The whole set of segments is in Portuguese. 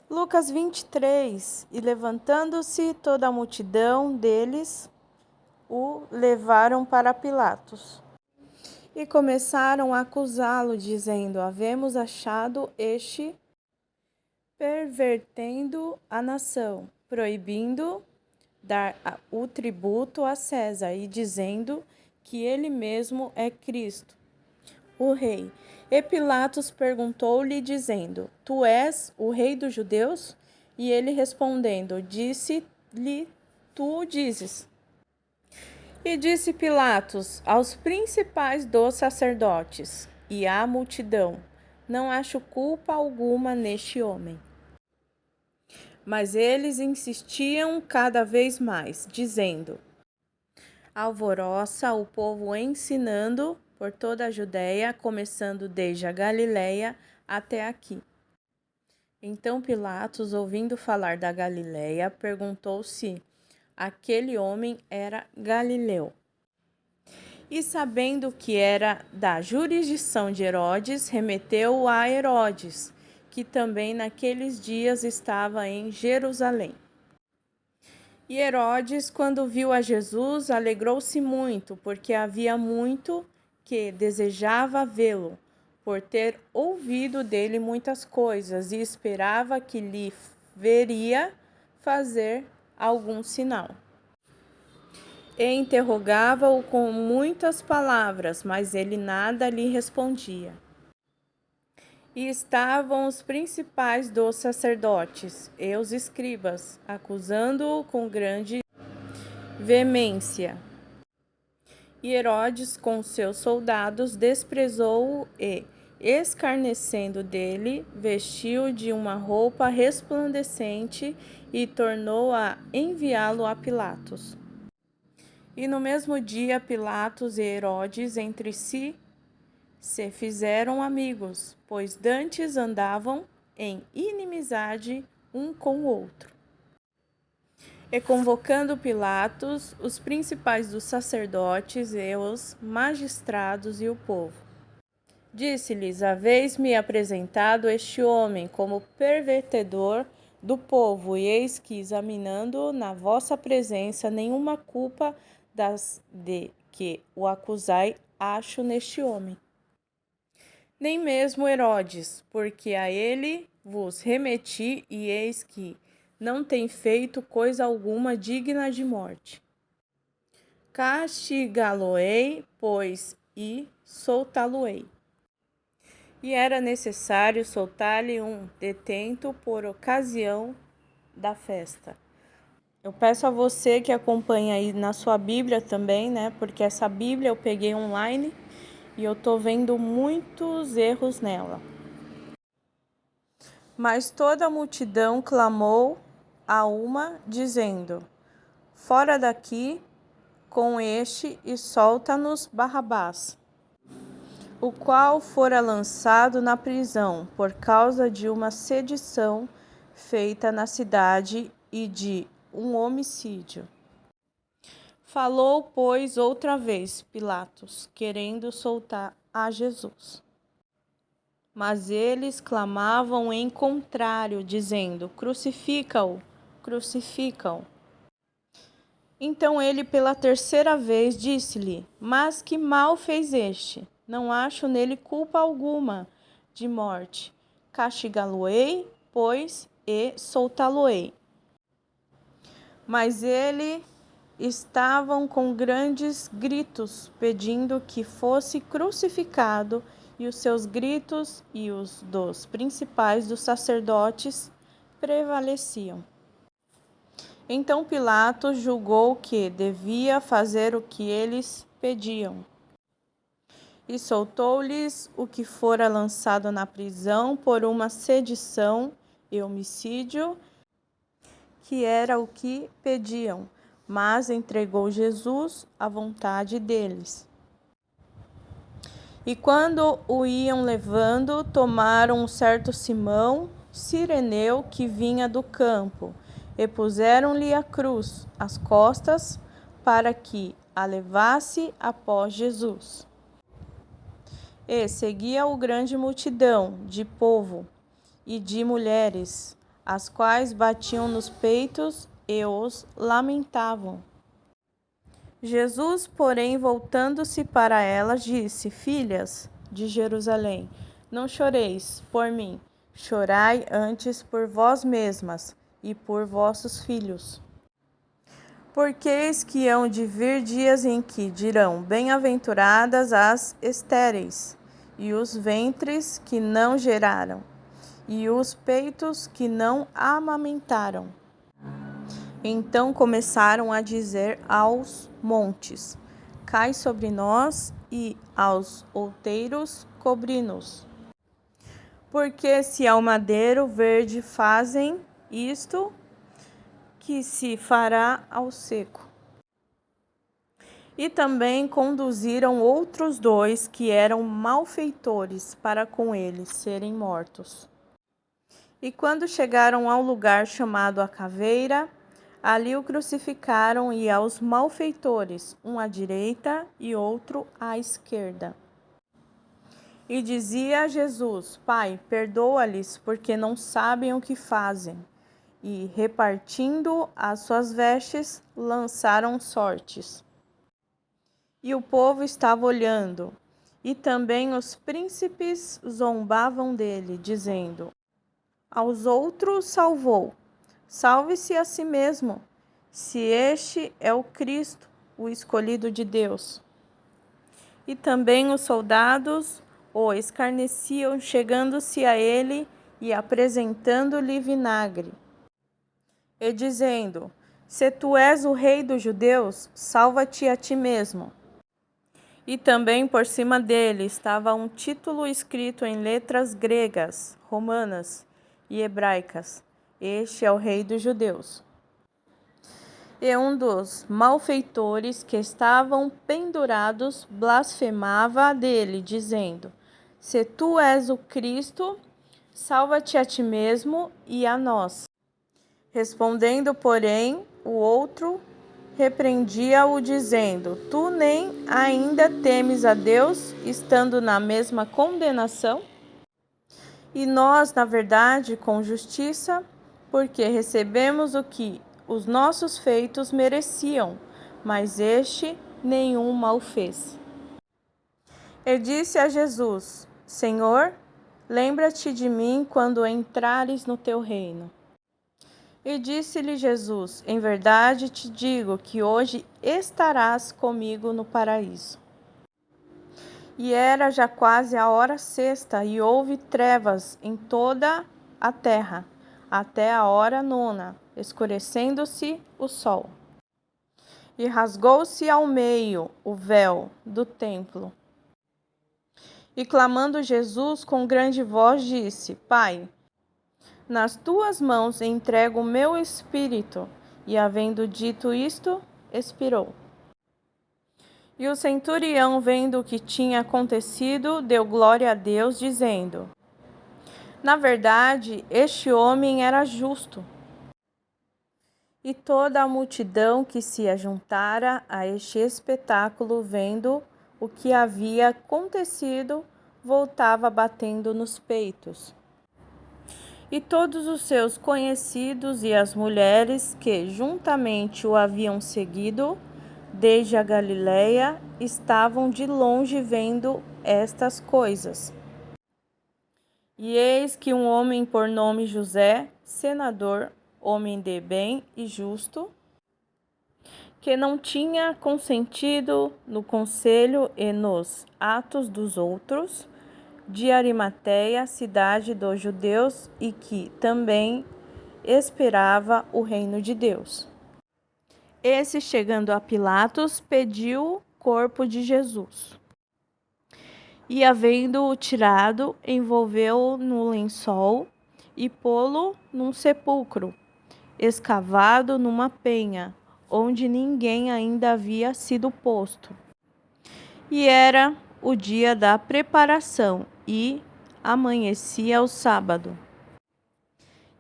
Lucas 23. E levantando-se toda a multidão deles, o levaram para Pilatos. E começaram a acusá-lo, dizendo: havemos achado este pervertendo a nação, proibindo dar o tributo a César e dizendo que ele mesmo é Cristo, o rei. E Pilatos perguntou-lhe, dizendo: tu és o rei dos judeus? E ele respondendo, disse-lhe: tu o dizes. E disse Pilatos aos principais dos sacerdotes e à multidão: não acho culpa alguma neste homem. Mas eles insistiam cada vez mais, dizendo: alvoroça o povo ensinando por toda a Judéia, começando desde a Galiléia até aqui. Então Pilatos, ouvindo falar da Galiléia, perguntou se aquele homem era galileu. E sabendo que era da jurisdição de Herodes, remeteu-o a Herodes, que também naqueles dias estava em Jerusalém. E Herodes, quando viu a Jesus, alegrou-se muito, porque havia muito que desejava vê-lo, por ter ouvido dele muitas coisas, e esperava que lhe veria fazer algum sinal. E interrogava-o com muitas palavras, mas ele nada lhe respondia. E estavam os principais dos sacerdotes e os escribas, acusando-o com grande veemência. E Herodes, com seus soldados, desprezou-o e, escarnecendo dele, vestiu de uma roupa resplandecente e tornou a enviá-lo a Pilatos. E no mesmo dia, Pilatos e Herodes entre si se fizeram amigos, pois dantes andavam em inimizade um com o outro. E convocando Pilatos, os principais dos sacerdotes e os magistrados e o povo, disse-lhes: haveis-me apresentado este homem como pervertedor do povo, e eis que, examinando na vossa presença, nenhuma culpa das de que o acusai acho neste homem. Nem mesmo Herodes, porque a ele vos remeti, e eis que não tem feito coisa alguma digna de morte. Castigá-lo-ei, pois, e soltá-lo-ei. E era necessário soltar-lhe um detento por ocasião da festa. Eu peço a você que acompanha aí na sua Bíblia também, né? Porque essa Bíblia eu peguei online e eu tô vendo muitos erros nela. Mas toda a multidão clamou a uma, dizendo: fora daqui com este e solta-nos Barrabás, o qual fora lançado na prisão por causa de uma sedição feita na cidade e de um homicídio. Falou, pois, outra vez Pilatos, querendo soltar a Jesus. Mas eles clamavam em contrário, dizendo: crucifica-o, crucifica-o. Então ele, pela terceira vez, disse-lhe: mas que mal fez este? Não acho nele culpa alguma de morte. Castigá-lo-ei, pois, e soltá-lo-ei. Mas ele estavam com grandes gritos, pedindo que fosse crucificado, e os seus gritos e os dos principais dos sacerdotes prevaleciam. Então Pilatos julgou que devia fazer o que eles pediam, e soltou-lhes o que fora lançado na prisão por uma sedição e homicídio, que era o que pediam, mas entregou Jesus à vontade deles. E quando o iam levando, tomaram um certo Simão, cireneu, que vinha do campo, e puseram-lhe a cruz às costas, para que a levasse após Jesus. E seguia-o grande multidão de povo e de mulheres, as quais batiam nos peitos e os lamentavam. Jesus, porém, voltando-se para elas, disse: Filhas de Jerusalém, não choreis por mim, chorai antes por vós mesmas e por vossos filhos. Porque eis que hão de vir dias em que dirão: Bem-aventuradas as estéreis, e os ventres que não geraram, e os peitos que não amamentaram. Então começaram a dizer aos montes: Cai sobre nós, e aos outeiros cobri-nos. Porque se ao madeiro verde fazem isto, que se fará ao seco? E também conduziram outros 2 que eram malfeitores para com eles serem mortos. E quando chegaram ao lugar chamado a Caveira, ali o crucificaram e aos malfeitores, um à direita e outro à esquerda. E dizia a Jesus: Pai, perdoa-lhes, porque não sabem o que fazem. E, repartindo as suas vestes, lançaram sortes. E o povo estava olhando, e também os príncipes zombavam dele, dizendo: Aos outros salvou, salve-se a si mesmo, se este é o Cristo, o escolhido de Deus. E também os soldados o escarneciam, chegando-se a ele e apresentando-lhe vinagre, e dizendo: Se tu és o rei dos judeus, salva-te a ti mesmo. E também por cima dele estava um título escrito em letras gregas, romanas e hebraicas: Este é o rei dos judeus. E um dos malfeitores que estavam pendurados blasfemava dele, dizendo: Se tu és o Cristo, salva-te a ti mesmo e a nós. Respondendo, porém, o outro repreendia-o, dizendo: Tu nem ainda temes a Deus, estando na mesma condenação? E nós, na verdade, com justiça, porque recebemos o que os nossos feitos mereciam, mas este nenhum mal fez. E disse a Jesus: Senhor, lembra-te de mim quando entrares no teu reino. E disse-lhe Jesus: Em verdade te digo que hoje estarás comigo no paraíso. E era já quase a hora sexta, e houve trevas em toda a terra, até a hora nona, escurecendo-se o sol. E rasgou-se ao meio o véu do templo. E clamando Jesus com grande voz, disse: Pai, nas tuas mãos entrego o meu espírito. E havendo dito isto, expirou. E o centurião, vendo o que tinha acontecido, deu glória a Deus, dizendo: Na verdade, este homem era justo. E toda a multidão que se ajuntara a este espetáculo, vendo o que havia acontecido, voltava batendo nos peitos. E todos os seus conhecidos e as mulheres que juntamente o haviam seguido desde a Galiléia estavam de longe vendo estas coisas. E eis que um homem por nome José, senador, homem de bem e justo, que não tinha consentido no conselho e nos atos dos outros, de Arimateia, cidade dos judeus, e que também esperava o reino de Deus. Esse, chegando a Pilatos, pediu o corpo de Jesus. E, havendo-o tirado, envolveu-o no lençol e pô-lo num sepulcro, escavado numa penha, onde ninguém ainda havia sido posto. E era o dia da preparação, e amanhecia o sábado.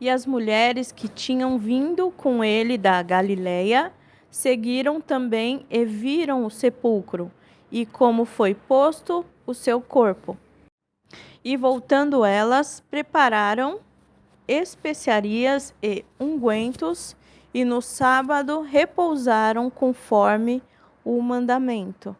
E as mulheres que tinham vindo com ele da Galiléia seguiram também e viram o sepulcro, e como foi posto o seu corpo. E voltando elas, prepararam especiarias e ungüentos, e no sábado repousaram conforme o mandamento.